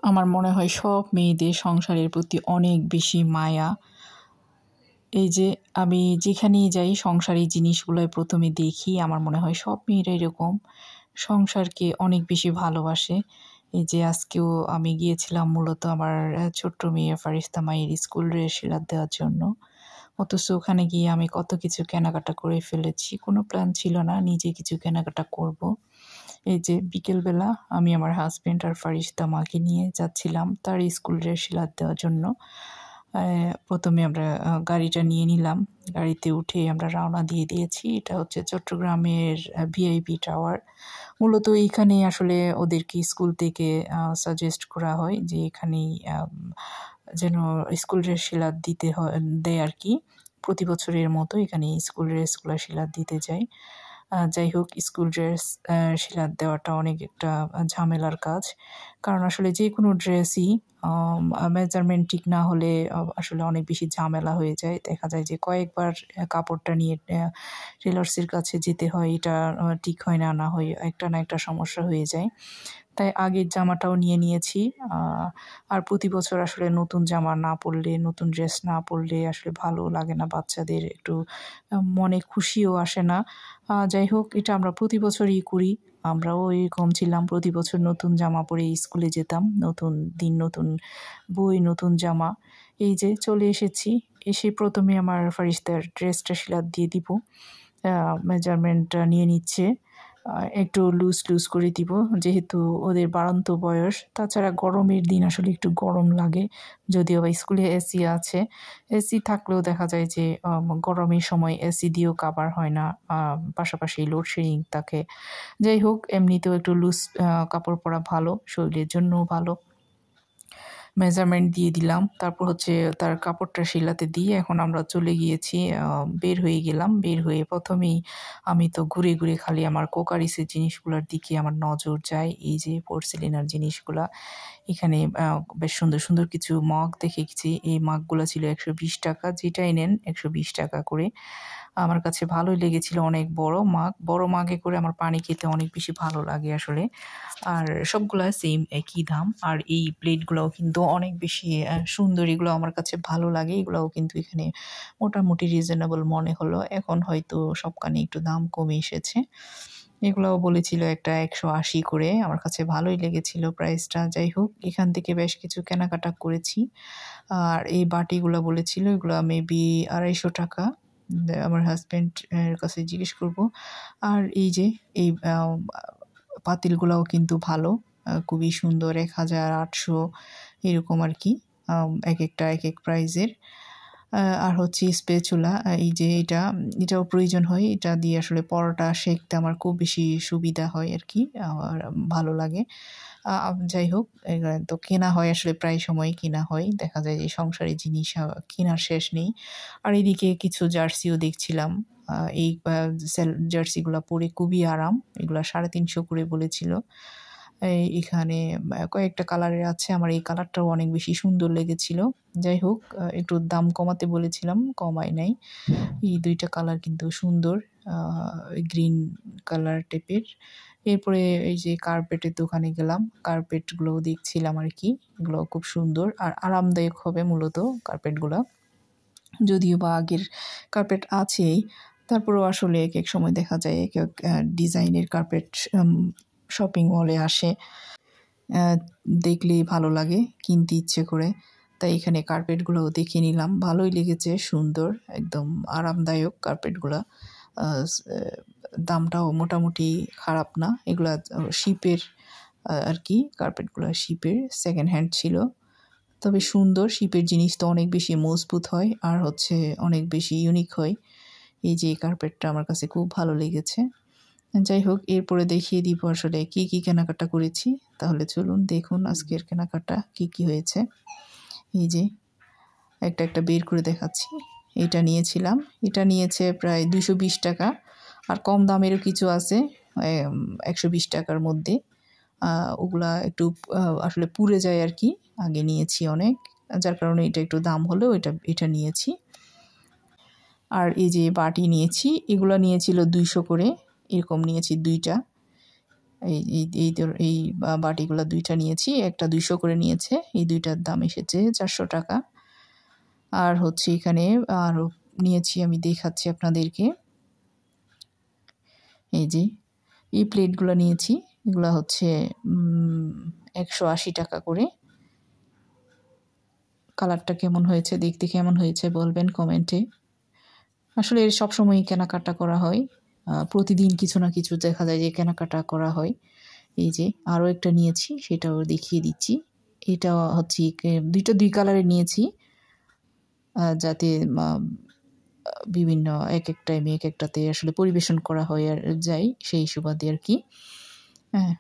আমার মনে হয় সব মেয়েদের সংসারের প্রতি অনেক বেশি মায়া। এই যে আমি যেখানেই যাই সংসারের জিনিসগুলোই প্রথমে দেখি। আমার মনে হয় সব মেয়েরা এরকম সংসারকে অনেক বেশি ভালোবাসে। এই যে আজকেও আমি গিয়েছিলাম মূলত আমার ছোট্ট মেয়ে ফারিস্তা মায়ের স্কুল ড্রেস সিলাত দেওয়ার জন্য। অথচ ওখানে গিয়ে আমি কত কিছু কেনাকাটা করে ফেলেছি। কোনো প্ল্যান ছিল না নিজে কিছু কেনাকাটা করব। এই যে বিকেলবেলা আমি আমার হাসব্যান্ড আর ফারিস্তা মাকে নিয়ে যাচ্ছিলাম তার স্কুল ড্রেস সিলাত দেওয়ার জন্য। প্রথমে আমরা গাড়িটা নিয়ে নিলাম। গাড়িতে উঠে আমরা রওনা দিয়ে দিয়েছি। এটা হচ্ছে চট্টগ্রামের ভিআইপি টাওয়ার। মূলত এইখানেই আসলে ওদেরকে স্কুল থেকে সাজেস্ট করা হয় যে এখানেই যেন স্কুল ড্রেস সিলাত দিতে দেয় আর কি। প্রতি বছরের মতো এখানে স্কুল ড্রেসগুলো সিলাত দিতে যায়। যাই হোক স্কুল ড্রেস সিলাত দেওয়াটা অনেক একটা ঝামেলার কাজ। কারণ আসলে যে কোনো ড্রেসই মেজারমেন্ট ঠিক না হলে আসলে অনেক বেশি ঝামেলা হয়ে যায়। দেখা যায় যে কয়েকবার কাপড়টা নিয়ে টেলর্সের কাছে যেতে হয়। এটা ঠিক হয় না, না হয় একটা না একটা সমস্যা হয়ে যায়। তাই আগের জামাটাও নিয়ে নিয়েছি। আর প্রতি বছর আসলে নতুন জামা না পরলে, নতুন ড্রেস না পরলে আসলে ভালো লাগে না। বাচ্চাদের একটু মনে খুশিও আসে না। যাই হোক এটা আমরা প্রতি বছরই করি। আমরাও এরকম ছিলাম, প্রতি বছর নতুন জামা পরে স্কুলে যেতাম। নতুন দিন, নতুন বই, নতুন জামা। এই যে চলে এসেছি। এসে প্রথমে আমার ফারিস্তার ড্রেসটা সিলাত দিয়ে দিব। মেজারমেন্টটা নিয়ে নিচ্ছে। একটু লুজ লুজ করে দিব যেহেতু ওদের বাড়ন্ত বয়স। তাছাড়া গরমের দিন আসলে একটু গরম লাগে। যদিও বা স্কুলে এসি আছে, এসি থাকলেও দেখা যায় যে গরমের সময় এসি দিয়েও কাভার হয় না। পাশাপাশি লোডশেডিং থাকে। যাই হোক এমনিতেও একটু লুজ কাপড় পরা ভালো, শরীরের জন্যও ভালো। মেজারমেন্ট দিয়ে দিলাম। তারপর হচ্ছে তার কাপড়টা সিলাতে দিয়ে এখন আমরা চলে গিয়েছি, বের হয়ে গেলাম। বের হয়ে প্রথমেই আমি তো ঘুরে ঘুরে খালি আমার কোকারিসের জিনিসগুলোর দিকে আমার নজর যায়। এই যে পোর্সেলিনার জিনিসগুলা। এখানে বেশ সুন্দর সুন্দর কিছু মগ দেখেছি। এই মগগুলো ছিল 120 টাকা। যেটাই নেন 120 টাকা করে। আমার কাছে ভালোই লেগেছিল। অনেক বড় মাগ, বড় মাগে করে আমার পানি খেতে অনেক বেশি ভালো লাগে আসলে। আর সবগুলা সেম একই দাম। আর এই প্লেটগুলোও কিন্তু অনেক বেশি সুন্দর। এগুলো আমার কাছে ভালো লাগে। এগুলোও কিন্তু এখানে মোটামুটি রিজনেবল মনে হলো। এখন হয়তো সবখানে একটু দাম কমে এসেছে। এগুলোও বলেছিল একটা 180 করে। আমার কাছে ভালোই লেগেছিল প্রাইসটা। যাই হোক এখান থেকে বেশ কিছু কেনাকাটা করেছি। আর এই বাটিগুলো বলেছিল এগুলো মেবি 250 টাকা। আমার হাজব্যান্ড এর কাছে জিজ্ঞেস করব। আর এই যে এই পাতিলগুলোও কিন্তু ভালো, খুবই সুন্দর। 1800 এরকম আর কি। এক একটা এক এক প্রাইজের। আর হচ্ছে স্প্যাচুলা, এই যে এটাও প্রয়োজন হয়। এটা দিয়ে আসলে পরোটা সেঁকতে আমার খুব বেশি সুবিধা হয় আর কি, আমার ভালো লাগে। যাই হোক এগুলো তো কেনা হয় আসলে, প্রায় সময় কেনা হয়। দেখা যায় যে সংসারের জিনিস কেনার শেষ নেই। আর এদিকে কিছু জার্সিও দেখছিলাম। এই জার্সিগুলো পরে খুবই আরাম। এগুলা 350 করে বলেছিল। এখানে কয়েকটা কালারের আছে। আমার এই কালারটাও অনেক বেশি সুন্দর লেগেছিল। যাই হোক একটু দাম কমাতে বলেছিলাম, কমায় নাই। এই 2টা কালার কিন্তু সুন্দর, গ্রিন কালার টাইপের। এরপরে এই যে কার্পেটের দোকানে গেলাম, কার্পেটগুলোও দেখছিলাম আর কি। এগুলোও খুব সুন্দর আর আরামদায়ক হবে মূলত কার্পেটগুলো। যদিও বা আগের কার্পেট আছেই, তারপরেও আসলে এক এক সময় দেখা যায় এক এক ডিজাইনের কার্পেট শপিং মলে আসে। দেখলেই ভালো লাগে, কিনতে ইচ্ছে করে। তাই এখানে কার্পেটগুলোও দেখে নিলাম। ভালোই লেগেছে, সুন্দর, একদম আরামদায়ক কার্পেটগুলো। দামটাও মোটামুটি খারাপ না। এগুলা শিপের আর কি, কার্পেটগুলো শিপের, সেকেন্ড হ্যান্ড ছিল। তবে সুন্দর। শিপের জিনিস তো অনেক বেশি মজবুত হয় আর হচ্ছে অনেক বেশি ইউনিক হয়। এই যে কার্পেটটা আমার কাছে খুব ভালো লেগেছে। যাই হোক এরপরে দেখিয়ে দিব আসলে কি কি কেনাকাটা করেছি। তাহলে চলুন দেখুন আজকের কেনাকাটা কি কি হয়েছে। এই যে একটা একটা বের করে দেখাচ্ছি। এটা নিয়েছিলাম, এটা নিয়েছে প্রায় 220 টাকা। আর কম দামেরও কিছু আছে 120 টাকার মধ্যে। ওগুলা একটু আসলে পুড়ে যায় আর কি। আগে নিয়েছি অনেক, যার কারণে এটা একটু দাম হলেও এটা নিয়েছি। আর এই যে বাটি নিয়েছি, এগুলো নিয়েছিল 200 করে। এরকম নিয়েছি 2টা। এই বাটিগুলো 2টা নিয়েছি, একটা 200 করে নিয়েছে, এই 2টার দাম এসেছে 400 টাকা। আর হচ্ছে এখানে আরও নিয়েছি, আমি দেখাচ্ছি আপনাদেরকে। এই যে এই প্লেটগুলো নিয়েছি, এগুলো হচ্ছে 180 টাকা করে। কালারটা কেমন হয়েছে, দেখতে কেমন হয়েছে বলবেন কমেন্টে। আসলে এর সবসময়ই কেনাকাটা করা হয়, প্রতিদিন কিছু না কিছু দেখা যায় যে কেনাকাটা করা হয়। এই যে আরও একটা নিয়েছি, সেটাও দেখিয়ে দিচ্ছি। এটা হচ্ছে 2 কালারের নিয়েছি, যাতে বিভিন্ন এক এক টাইমে এক একটাতে আসলে পরিবেশন করা হয় আর যায়, সেই সুবাদে আর কি। হ্যাঁ,